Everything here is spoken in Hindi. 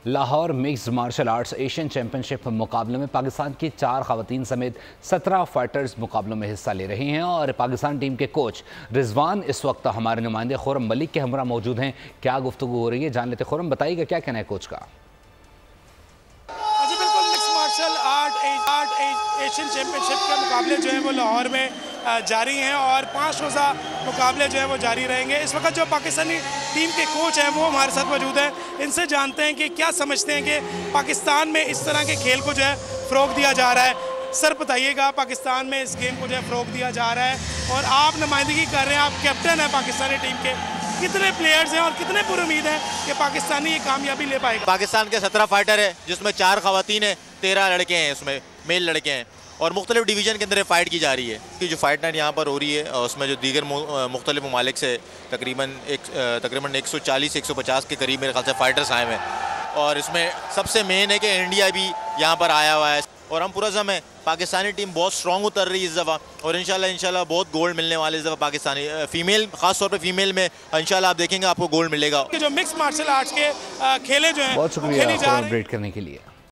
Lahore mixed martial arts Asian championship मुकाबले में पाकिस्तान की 4 खवातीन समेत 17 फाइटर्स मुकाबलों में हिस्सा ले रही हैं और पाकिस्तान टीम के कोच रिजवान इस वक्त हमारे नुमाइंदे खुर्रम मलिक के हमरा मौजूद हैं। क्या गुफ्तगू हो रही है जान लेते। खुर्रम बताइएगा क्या कहना है कोच का। जी बिल्कुल, mix martial art Asian championship के मुकाबले जो हैं वो लाहौर में जारी हैं और 5 रोज़ा मुकाबले जो हैं वो जारी रहेंगे। इस वक्त जो पाकिस्तानी टीम के कोच हैं वो हमारे साथ मौजूद हैं। इनसे जानते हैं कि क्या समझते हैं कि पाकिस्तान में इस तरह के खेल को जो है फ़रोग़ दिया जा रहा है। सर बताइएगा, पाकिस्तान में इस गेम को जो है फ़रोग़ दिया जा रहा है और आप नुमाइंदगी कर रहे हैं, आप कैप्टन हैं पाकिस्तानी टीम के, कितने प्लेयर्स हैं और कितने पुरुमीद हैं कि पाकिस्तानी ये कामयाबी ले पाएगा? पाकिस्तान के 17 फाइटर है जिसमें 4 खवातीन हैं, 13 लड़के हैं, उसमें मेल लड़के हैं और मुख्तलिफ डिवीज़न के अंदर फाइट की जा रही है। कि जो फाइट नाइट यहाँ पर हो रही है उसमें जो दीगर मुख्तलिफ ममालिक से तकरीबन 140-150 के करीब मेरे ख्याल से फ़ाइटर्स आए हुए हैं और इसमें सबसे मेन है कि इंडिया भी यहाँ पर आया हुआ है और हम पुरज़म है। पाकिस्तानी टीम बहुत स्ट्रॉन्ग उतर रही है इस दफ़ा और इंशाल्लाह बहुत गोल्ड मिलने वाले इस दफ़ा पाकिस्तानी फीमेल, ख़ास तौर पे फीमेल में इंशाल्लाह आप देखेंगे आपको गोल्ड मिलेगा। जो मिक्स मार्शल आर्ट्स के खेले जो हैं बहुत शुक्रिया अपडेट करने के लिए।